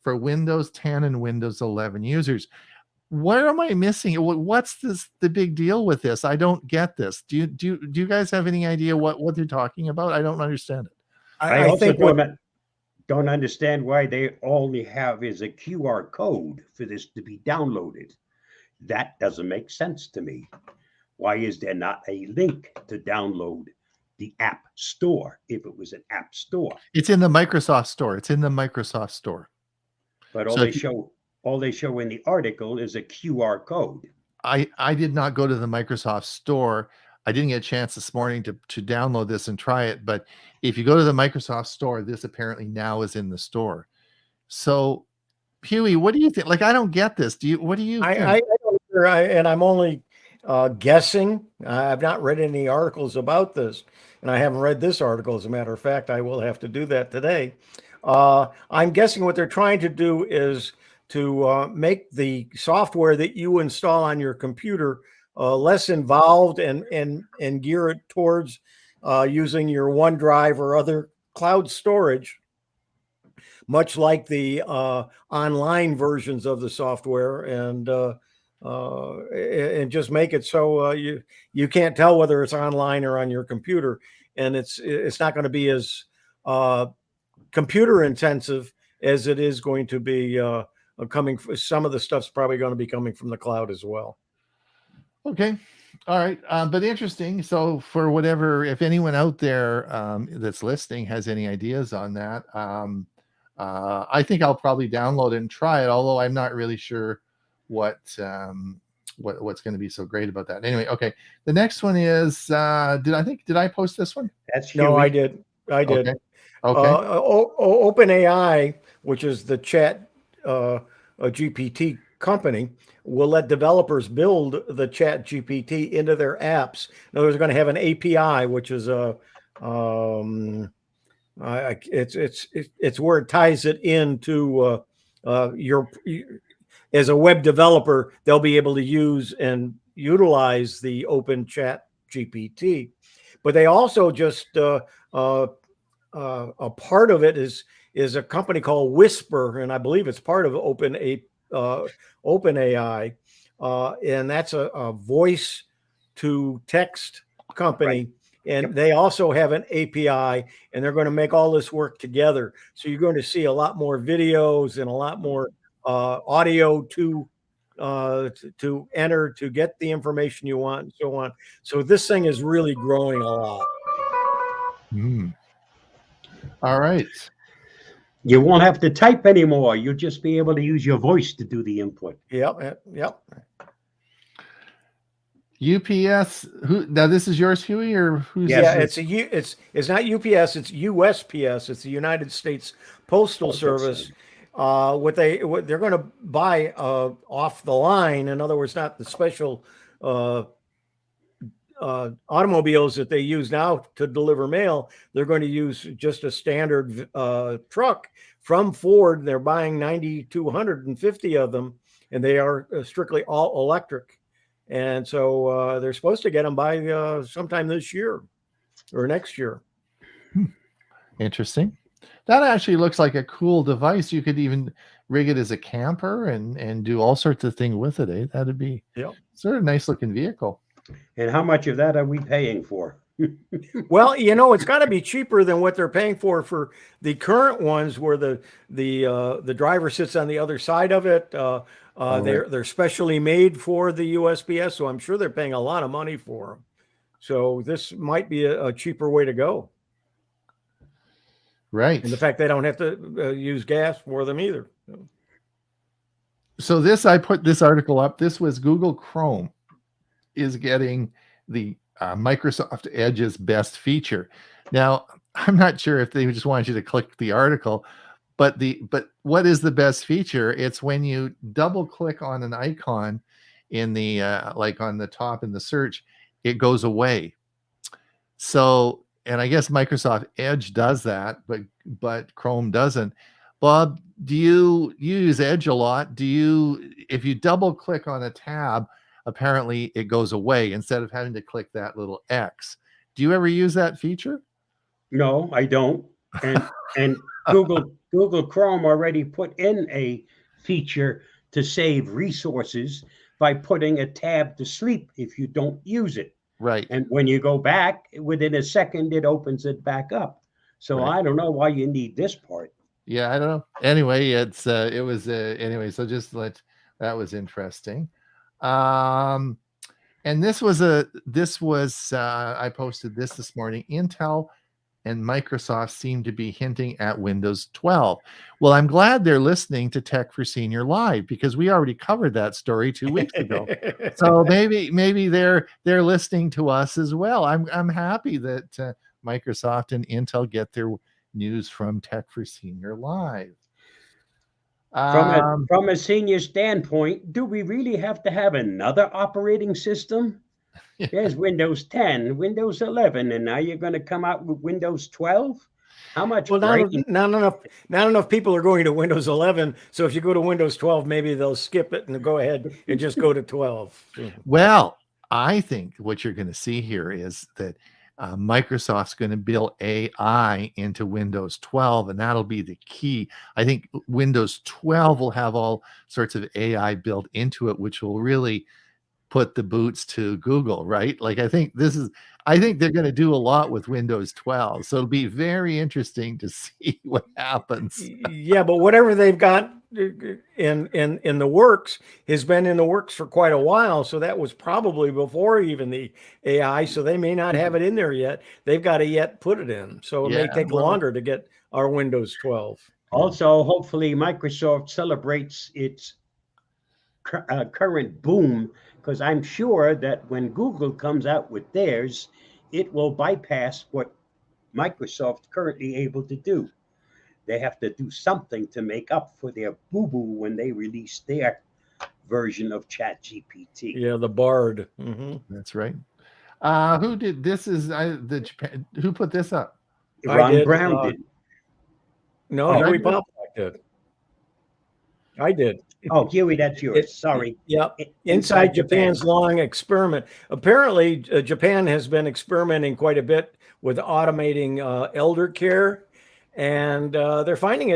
S1: for Windows 10 and Windows 11 users. Where am I missing? What's the big deal with this? I don't get this. Do you guys have any idea what they're talking about? I don't understand it.
S3: I also don't understand why they only have is a QR code for this to be downloaded. That doesn't make sense to me. Why is there not a link to download the App Store if it was an App Store?
S1: It's in the Microsoft Store.
S3: But all they show in the article is a QR code.
S1: I did not go to the Microsoft Store. I didn't get a chance this morning to download this and try it. But if you go to the Microsoft Store, this apparently now is in the store. So, Huey, what do you think? Like, I don't get this. What do you think?
S2: I don't either, and I'm only guessing. I've not read any articles about this, and I haven't read this article. As a matter of fact, I will have to do that today. I'm guessing what they're trying to do is to make the software that you install on your computer less involved and gear it towards using your OneDrive or other cloud storage, much like the online versions of the software, and just make it so you can't tell whether it's online or on your computer, and it's not going to be as computer intensive as it is going to be coming. Some of the stuff's probably going to be coming from the cloud as well.
S1: Okay. All right. But interesting. So for whatever, if anyone out there that's listening has any ideas on that, I think I'll probably download it and try it, although I'm not really sure what's going to be so great about that. Anyway, okay. The next one is, did I post this one?
S2: No, I did.
S1: Okay.
S2: OpenAI, which is the chat GPT company will let developers build the Chat GPT into their apps. In other words, they're going to have an API, which is a it's where it ties it into your as a web developer, they'll be able to use and utilize the Open Chat GPT. But they also just a part of it is a company called Whisper, and I believe it's part of OpenAI, and that's a voice to text company.
S3: Right.
S2: And they also have an API, and they're going to make all this work together. So you're going to see a lot more videos and a lot more audio to enter to get the information you want and so on. So this thing is really growing a lot.
S1: All right.
S3: You won't have to type anymore. You'll just be able to use your voice to do the input.
S2: Yep.
S1: UPS. Who now? This is yours, Huey, or who's?
S3: Yes.
S2: Yeah, it's not UPS. It's USPS. It's the United States Postal Service. What they're going to buy off the line. In other words, not the special automobiles that they use now to deliver mail. They're going to use just a standard truck from Ford. They're buying 90 to 150 of them, and they are strictly all electric. And so they're supposed to get them by sometime this year or next year.
S1: Interesting. That actually looks like a cool device. You could even rig it as a camper and do all sorts of things with it. Eh? That'd be sort of nice looking vehicle.
S3: And how much of that are we paying for?
S2: Well, it's got to be cheaper than what they're paying for the current ones, where the driver sits on the other side of it. They're specially made for the USPS, so I'm sure they're paying a lot of money for them. So this might be a cheaper way to go.
S1: Right.
S2: And the fact they don't have to use gas for them either.
S1: So I put this article up. This was Google Chrome is getting the Microsoft Edge's best feature. Now, I'm not sure if they just wanted you to click the article, but what is the best feature? It's when you double click on an icon in the like on the top in the search, it goes away. So, and I guess Microsoft Edge does that, but Chrome doesn't. Bob, do you use Edge a lot? If you double click on a tab, apparently it goes away instead of having to click that little X. Do you ever use that feature?
S3: No, I don't. And Google Chrome already put in a feature to save resources by putting a tab to sleep if you don't use it.
S1: Right.
S3: And when you go back, within a second, it opens it back up. So
S1: right.
S3: I don't know why you need this part.
S1: Yeah, I don't know. Anyway, anyway, so just that was interesting. And this was I posted this morning. Intel and Microsoft seem to be hinting at Windows 12. Well, I'm glad they're listening to Tech for Senior Live, because we already covered that story 2 weeks ago. So maybe they're listening to us as well. I'm happy that Microsoft and Intel get their news from Tech for Senior Live.
S3: From a senior standpoint, do we really have to have another operating system? Yeah. There's Windows 10, Windows 11, and now you're going to come out with Windows 12? How much?
S2: Well, not enough people are going to Windows 11. So if you go to Windows 12, maybe they'll skip it and go ahead and just go to 12.
S1: Well, I think what you're going to see here is that Microsoft's going to build AI into Windows 12, and that'll be the key. I think Windows 12 will have all sorts of AI built into it, which will really put the boots to Google, right? Like, I think they're going to do a lot with Windows 12. So it'll be very interesting to see what happens.
S2: Yeah, but whatever they've got in the works has been in the works for quite a while. So that was probably before even the AI. So they may not have it in there yet. They've got to yet put it in. So it may take longer to get our Windows 12.
S3: Also, hopefully Microsoft celebrates its current boom, because I'm sure that when Google comes out with theirs, it will bypass what Microsoft currently able to do. They have to do something to make up for their boo-boo when they release their version of ChatGPT.
S2: Yeah, the Bard. Hmm.
S1: That's right. Who did this? Is the Japan? Who put this up?
S2: I
S3: Ron
S2: did,
S3: Brown did.
S2: No,
S1: Oh,
S2: Huey
S1: I did?
S2: Pollack did. I did.
S3: Oh, Huey, that's yours. Sorry.
S2: Yep.
S3: I-
S2: Inside Japan's long experiment. Apparently, Japan has been experimenting quite a bit with automating elder care, and they're finding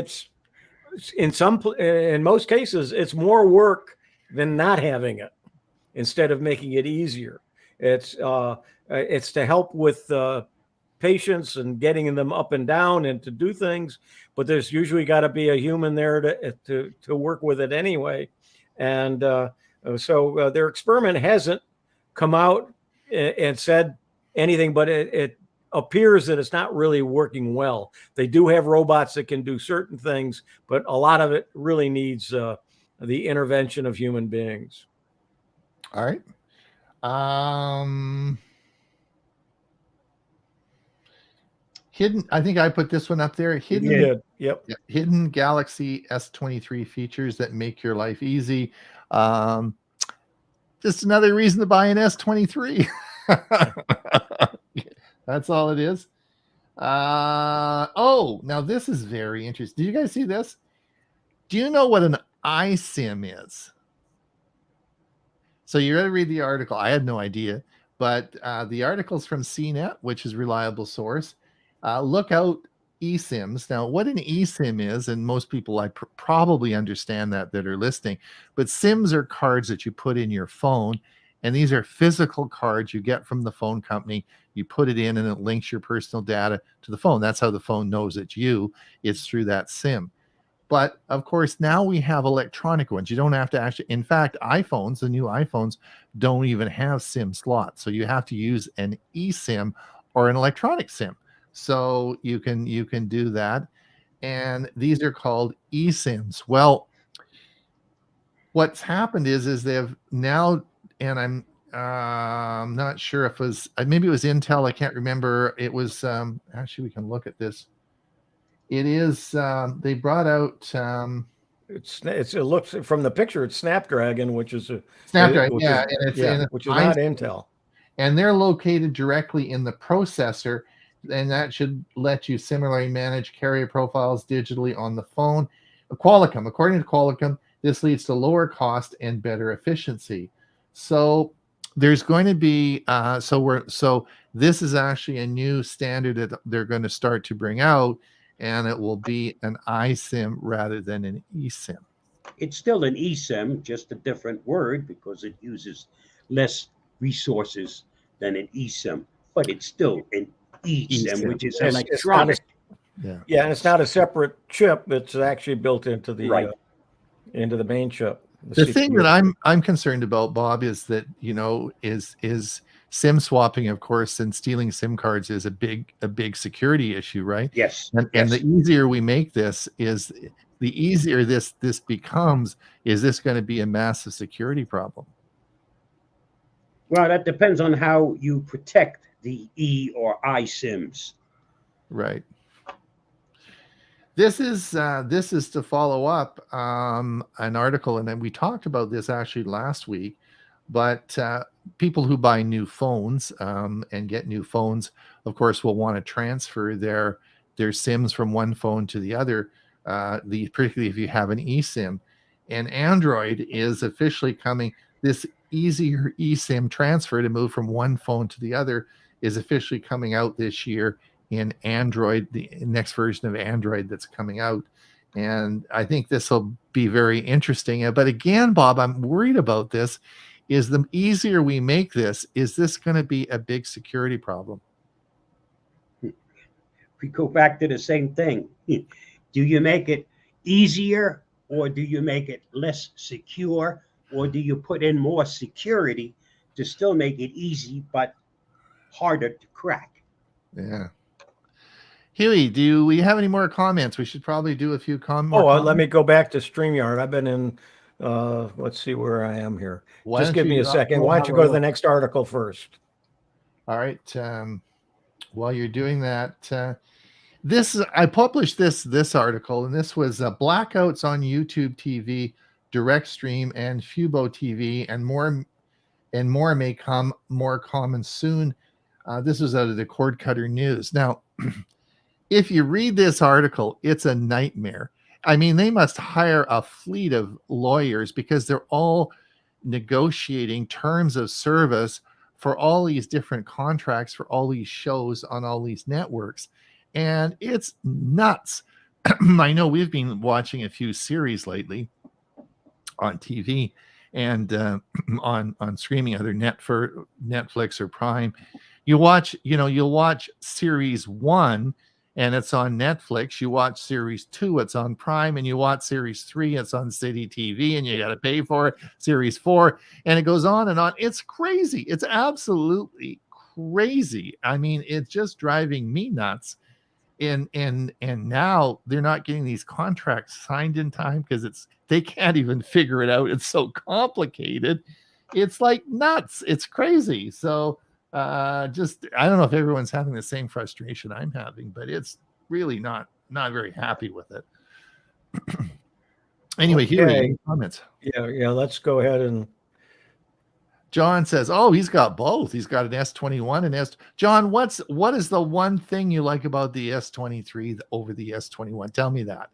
S2: in most cases, it's more work than not having it. Instead of making it easier, it's to help with patients and getting them up and down and to do things, but there's usually got to be a human there to work with it anyway. And so their experiment hasn't come out and said anything, but it appears that it's not really working well. They do have robots that can do certain things, but a lot of it really needs the intervention of human beings.
S1: All right. Hidden. I think I put this one up there. Hidden.
S2: You did. Yep.
S1: Yeah, Hidden Galaxy S23 features that make your life easy. Just another reason to buy an S23. That's all it is. Oh, now this is very interesting. Did you guys see this? Do you know what an iSIM is? So you're going to read the article. I had no idea, but the article's from CNET, which is a reliable source. Look out eSIMs. Now, what an eSIM is, and most people probably understand that are listening, but SIMs are cards that you put in your phone, and these are physical cards you get from the phone company. You put it in, and it links your personal data to the phone. That's how the phone knows it's you. It's through that SIM. But of course, now we have electronic ones. You don't have to actually, in fact, iPhones, the new iPhones, don't even have SIM slots. So you have to use an eSIM or an electronic SIM. So you can do that. And these are called eSIMs. Well, what's happened is they have now, and I'm not sure if it was, maybe it was Intel, I can't remember. It was, actually, we can look at this. It is, they brought out,
S2: it looks from the picture, it's Snapdragon, which is
S1: Snapdragon,
S2: which is not Intel.
S1: And they're located directly in the processor, and that should let you similarly manage carrier profiles digitally on the phone. Qualcomm, according to Qualcomm, this leads to lower cost and better efficiency. So there's going to be, so this is actually a new standard that they're going to start to bring out, and it will be an iSIM rather than an eSIM.
S3: It's still an eSIM, just a different word because it uses less resources than an eSIM, but it's still an eSIM, which is electronic.
S2: And it's not a separate chip. It's actually built into the into the main chip.
S1: The thing that I'm concerned about, Bob, is that is SIM swapping, of course, and stealing SIM cards is a big security issue, right?
S3: Yes.
S1: And the easier we make this, is the easier this becomes. Is this going to be a massive security problem?
S3: Well, that depends on how you protect the E or I SIMs.
S1: Right. This is to follow up an article, and then we talked about this actually last week. But people who buy new phones and get new phones, of course, will want to transfer their SIMs from one phone to the other. Particularly if you have an eSIM, and Android is officially coming. This easier eSIM transfer to move from one phone to the other is officially coming out this year in Android, the next version of Android that's coming out. And I think this will be very interesting. But again, Bob, I'm worried about this. Is the easier we make this, is this going to be a big security problem?
S3: We go back to the same thing. Do you make it easier, or do you make it less secure, or do you put in more security to still make it easy but harder to crack?
S1: Yeah. Huey, do we have any more comments? We should probably do a few comments.
S2: Let me go back to StreamYard. I've been in, let's see where I am here. Just give me a second. Why don't you go to the next article first?
S1: All right. While you're doing that, I published this article, and this was blackouts on YouTube TV direct stream, and Fubo TV, and more may come more common soon. This is out of the Cord Cutter News. Now, if you read this article, it's a nightmare. I mean, they must hire a fleet of lawyers because they're all negotiating terms of service for all these different contracts for all these shows on all these networks. And it's nuts. I know we've been watching a few series lately on TV and on streaming, either Netflix or Prime. You'll watch series 1 and it's on Netflix. You watch series 2, it's on Prime, and you watch series 3, it's on City TV, and you got to pay for it. Series 4, and it goes on and on. It's crazy. It's absolutely crazy. I mean, it's just driving me nuts. And now they're not getting these contracts signed in time because they can't even figure it out. It's so complicated. It's like nuts. It's crazy. So I don't know if everyone's having the same frustration I'm having, but it's really not very happy with it. Anyway, here are your comments.
S2: Yeah. Let's go ahead and.
S1: John says, "Oh, he's got both. He's got an S21 and S." John, what is the one thing you like about the S23 over the S21? Tell me that.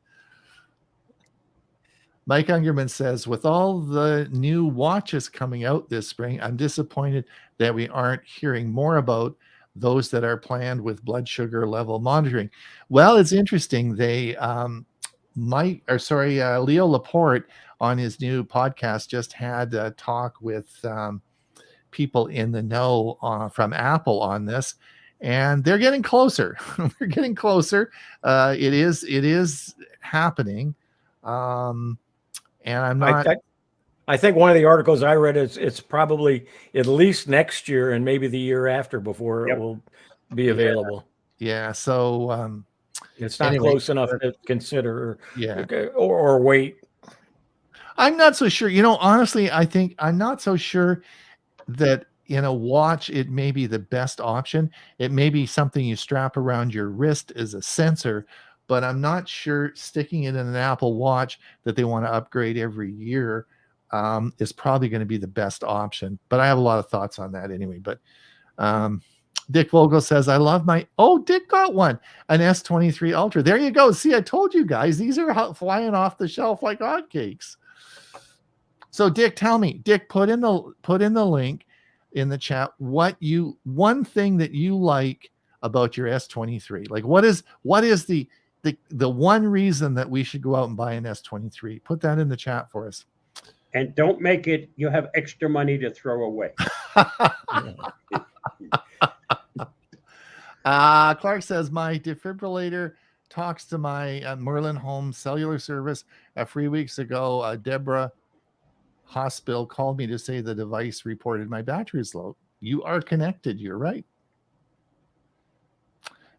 S1: Mike Ungerman says, with all the new watches coming out this spring, I'm disappointed that we aren't hearing more about those that are planned with blood sugar level monitoring. Well, it's interesting. They, Leo Laporte on his new podcast just had a talk with people in the know from Apple on this, and they're getting closer. They're getting closer. It is happening. And I'm not.
S2: I think one of the articles I read is it's probably at least next year and maybe the year after before it will be available.
S1: Yeah. So
S2: it's not close enough to consider.
S1: Yeah.
S2: Or wait.
S1: I'm not so sure. Honestly, I'm not so sure that in a watch it may be the best option. It may be something you strap around your wrist as a sensor. But I'm not sure sticking it in an Apple Watch that they want to upgrade every year is probably going to be the best option. But I have a lot of thoughts on that anyway. But Dick Vogel says, I love Dick got one, an S23 Ultra. There you go. See, I told you guys, these are flying off the shelf like hotcakes. So Dick, tell me, Dick, put in the link in the chat one thing that you like about your S23. Like what is the one reason that we should go out and buy an S23? Put that in the chat for us.
S3: And don't make it, you have extra money to throw away.
S1: Clark says, my defibrillator talks to my Merlin Home cellular service. 3 weeks ago, Deborah Hospital called me to say the device reported my battery is low. You are connected. You're right.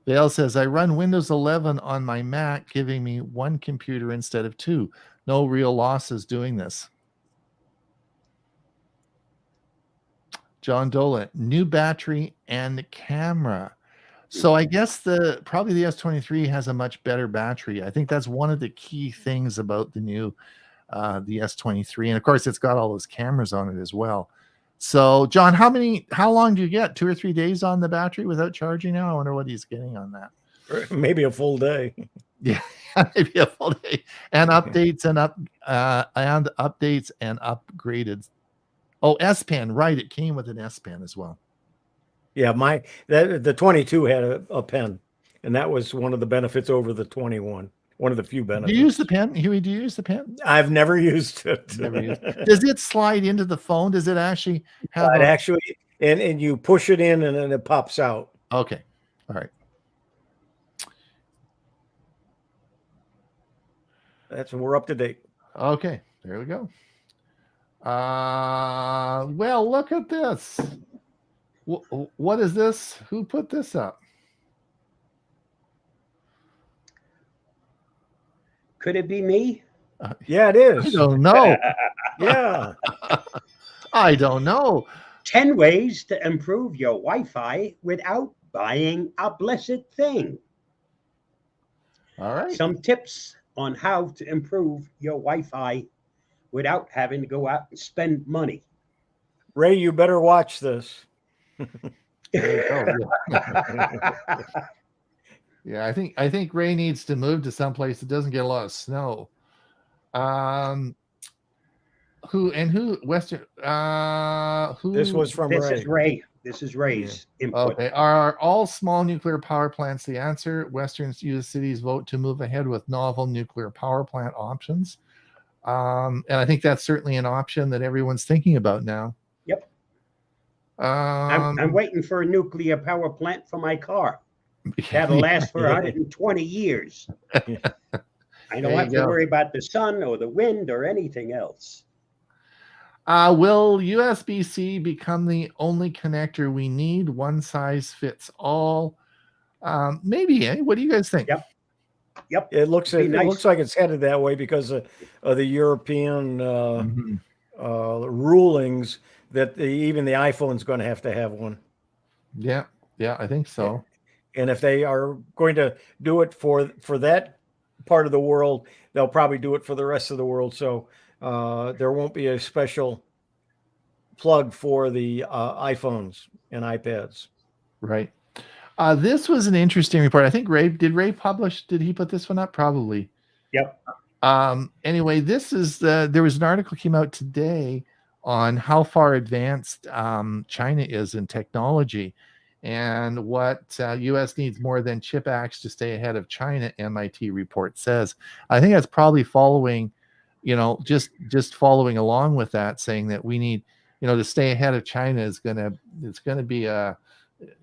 S1: Vale says, I run Windows 11 on my Mac, giving me one computer instead of two. No real losses doing this. John Dolan, new battery and camera. So I guess probably the S23 has a much better battery. I think that's one of the key things about the new the S23. And of course, it's got all those cameras on it as well. So, John, how long do you get? 2 or 3 days on the battery without charging now? I wonder what he's getting on that.
S2: Maybe a full day.
S1: Yeah, maybe a full day. And updates and updates and upgraded. Oh, S Pen, right? It came with an S Pen as well.
S2: Yeah, the 22 had a pen, and that was one of the benefits over the 21. One of the few benefits.
S1: Do you use the pen, Huey? Do you use the pen?
S2: I've never used it.
S1: Does it slide into the phone? Does it actually have
S2: and you push it in and then it pops out?
S1: Okay. All right.
S2: We're up to date.
S1: Okay. There we go. Well, look at this. What is this? Who put this up?
S3: Could it be me?
S2: Yeah, it is.
S1: I don't know.
S2: Yeah.
S1: I don't know.
S3: 10 ways to improve your Wi-Fi without buying a blessed thing.
S1: All right.
S3: Some tips on how to improve your Wi-Fi without having to go out and spend money.
S2: Ray, you better watch this.
S1: There you go. Yeah, I think Ray needs to move to someplace that doesn't get a lot of snow. Who Western who
S2: This was from
S3: This
S2: Ray.
S3: is Ray. This is Ray's input.
S1: Okay. Are all small nuclear power plants the answer? Western U.S. cities vote to move ahead with novel nuclear power plant options. And I think that's certainly an option that everyone's thinking about now.
S3: Yep. I'm waiting for a nuclear power plant for my car. That'll last for 120 years. I don't have to worry about the sun or the wind or anything else.
S1: Will USB-C become the only connector we need? One size fits all? Maybe. What do you guys think?
S3: Yep.
S2: It looks like it's headed that way because of the European rulings that even the iPhone's going to have one.
S1: Yeah, I think so.
S2: And if they are going to do it for that part of the world, they'll probably do it for the rest of the world. So there won't be a special plug for the iPhones and iPads.
S1: Right. This was an interesting report. I think Ray publish? Did he put this one up? Probably.
S3: Yep.
S1: Anyway, this is there was an article came out today on how far advanced China is in technology, and what U.S. needs more than chip acts to stay ahead of China. MIT report says. I think that's probably following, just following along with that, saying that we need, to stay ahead of China it's gonna be a,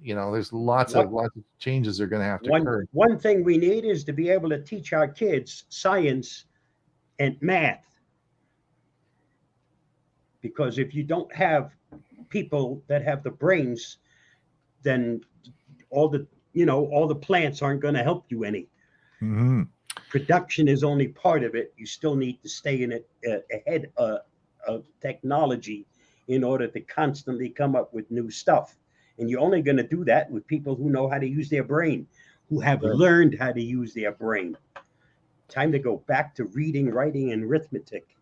S1: there's lots of changes are going to have to occur.
S3: One thing we need is to be able to teach our kids science and math. Because if you don't have people that have the brains, then all the plants aren't going to help you any.
S1: Mm-hmm.
S3: Production is only part of it. You still need to stay in it ahead of technology in order to constantly come up with new stuff. And you're only going to do that with people who know how to use their brain, who have learned how to use their brain. Time to go back to reading, writing, and arithmetic.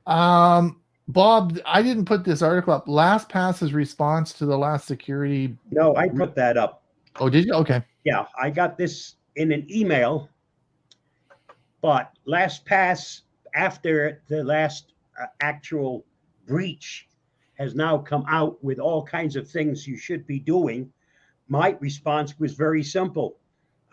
S1: Bob, I didn't put this article up. LastPass's response to the last security.
S3: No, I put that up.
S1: Oh, did you? Okay.
S3: Yeah, I got this in an email. But LastPass, after the last actual breach, has now come out with all kinds of things you should be doing. My response was very simple.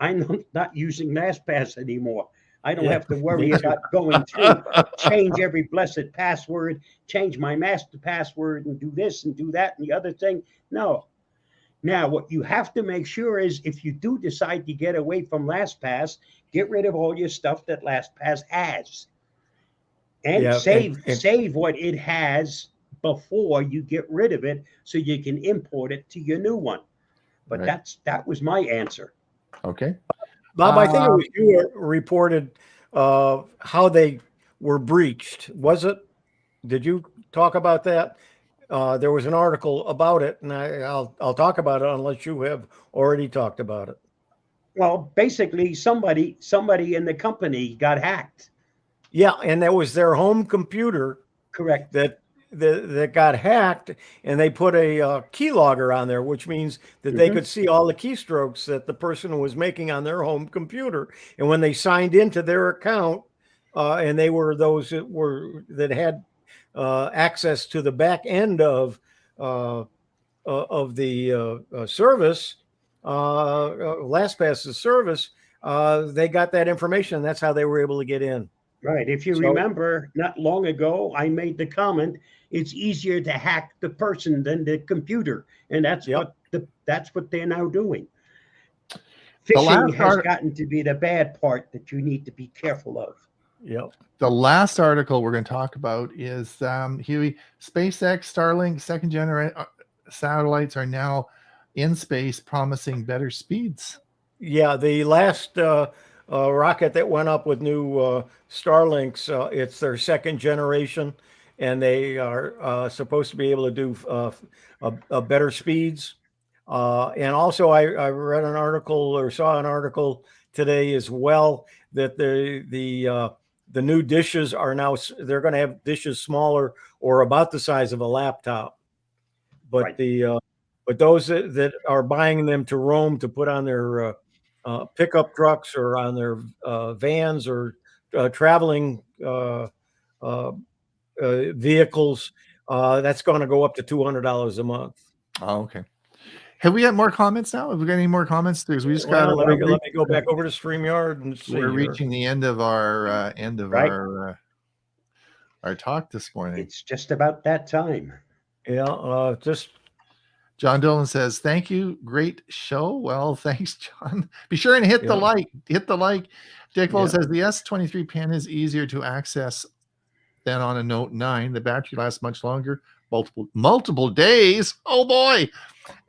S3: I'm not using LastPass anymore. I don't have to worry about going through, change every blessed password, change my master password, and do this and do that and the other thing. No. Now, what you have to make sure is if you do decide to get away from LastPass, get rid of all your stuff that LastPass has. And save what it has before you get rid of it so you can import it to your new one. But that was my answer.
S1: Okay.
S2: Bob, I think it was you reported how they were breached. Was it? Did you talk about that? There was an article about it, and I'll talk about it unless you have already talked about it.
S3: Well, basically, somebody in the company got hacked.
S2: Yeah, and that was their home computer.
S3: Correct.
S2: That got hacked, and they put a keylogger on there, which means that they could see all the keystrokes that the person was making on their home computer. And when they signed into their account, and they were those that had access to the back end of the service, LastPass's service, they got that information. That's how they were able to get in.
S3: Right. If you remember, not long ago, I made the comment, it's easier to hack the person than the computer. And that's what they're now doing. Phishing has gotten to be the bad part that you need to be careful of.
S2: Yep.
S1: The last article we're going to talk about is Huey, SpaceX Starlink second generation satellites are now in space, promising better speeds.
S2: Yeah, the last rocket that went up with new Starlinks, it's their second generation, and they are supposed to be able to do better speeds. And also, I read an article or saw an article today as well that the the new dishes are now, they're going to have dishes smaller or about the size of a laptop. But
S3: Right.
S2: but those that are buying them to roam to put on their pickup trucks or on their vans or traveling vehicles, that's going to go up to $200 a month.
S1: Oh, okay. Have we got more comments now? Have we got any more comments? Because we just got.
S2: Well, let me go back over to StreamYard and see.
S1: We're
S2: here.
S1: reaching the end of our
S3: Right.
S1: our talk this morning.
S3: It's just about that time.
S2: Yeah, just
S1: John Dolan says, "Thank you, great show." Well, thanks, John. Be sure and hit the like. Hit the like. Dick Lowe says the S23 pen is easier to access than on a Note 9. The battery lasts much longer, multiple days. Oh boy,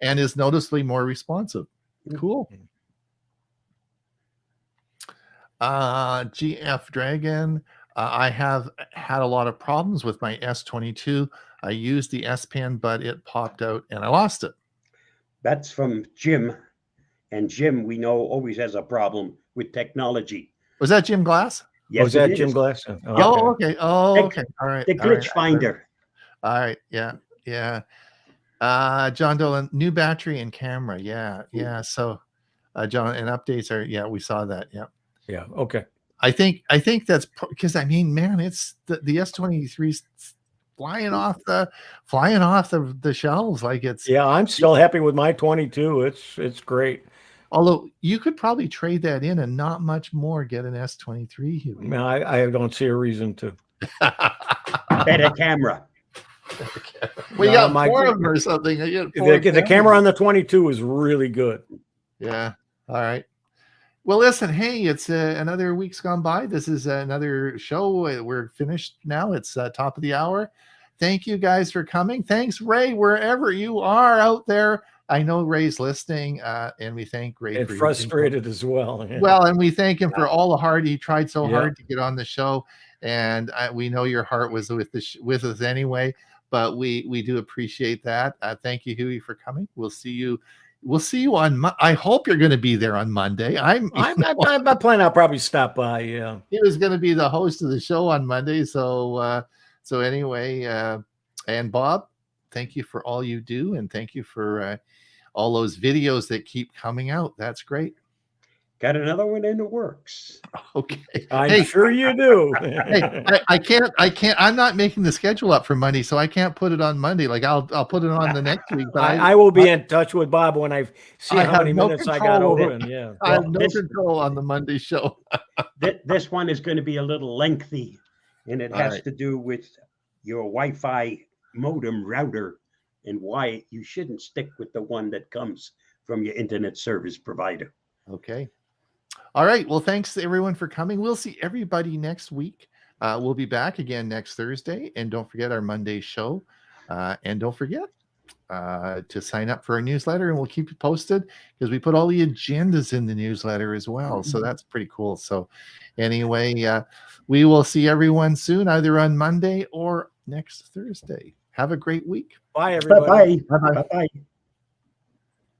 S1: and is noticeably more responsive. Cool. GF Dragon. I have had a lot of problems with my S22. I used the S Pen, but it popped out and I lost it.
S3: That's from Jim. And Jim, we know, always has a problem with technology.
S1: Was that Jim Glass?
S3: Yes,
S2: was that
S3: it
S2: Jim
S3: is.
S2: Glass?
S1: Oh, okay. Oh,
S3: The-
S1: okay. All right.
S3: The
S1: all right,
S3: glitch finder.
S1: All right. Yeah. Yeah. John Dolan, new battery and camera. Yeah. Yeah. So, John, and updates are, yeah, we saw that. Yeah.
S2: Yeah. Okay.
S1: I think that's because I mean, man, it's the S23 flying off the shelves like it's.
S2: Yeah, I'm still happy with my 22. It's great.
S1: Although you could probably trade that in and not much more get an S23. Huey.
S2: Man, I don't see a reason to.
S3: Better camera.
S1: We
S2: No,
S1: got
S2: my-
S1: 4 of them or something. You got 4
S2: The camera on the 22 is really good.
S1: Yeah. All right. Well, listen, hey, it's another week's gone by. This is another show. We're finished now. It's top of the hour. Thank you guys for coming. Thanks, Ray, wherever you are out there. I know Ray's listening, and we thank Ray
S2: And
S1: for
S2: frustrated as well. Yeah.
S1: Well, and we thank him for all the hard. He tried so
S2: Yeah.
S1: hard to get on the show, and we know your heart was with us anyway. But we do appreciate that. Thank you, Huey, for coming. We'll see you on. I hope you're going to be there on Monday. I'm
S2: planning. I'll probably stop by. Yeah.
S1: He was going to be the host of the show on Monday. So anyway, and Bob, thank you for all you do, and thank you for all those videos that keep coming out. That's great.
S3: Got another one in the works.
S1: Okay.
S2: I'm sure you do.
S1: Hey, I can't. I'm not making the schedule up for Monday, so I can't put it on Monday. Like I'll put it on the next week. But
S2: I will be in touch with Bob when I see how many
S1: no
S2: minutes I got
S1: control over
S2: open. Yeah.
S1: I have
S3: Well,
S1: no
S3: this-
S1: control on the Monday show.
S3: This one is going to be a little lengthy, and it
S1: All
S3: has
S1: right.
S3: to do with your Wi-Fi modem router and why you shouldn't stick with the one that comes from your internet service provider.
S1: Okay. All right. Well, thanks to everyone for coming. We'll see everybody next week. We'll be back again next Thursday. And don't forget our Monday show. And don't forget to sign up for our newsletter, and we'll keep you posted because we put all the agendas in the newsletter as well. So that's pretty cool. So anyway, we will see everyone soon, either on Monday or next Thursday. Have a great week.
S2: Bye, everybody.
S3: Bye-bye. Bye-bye.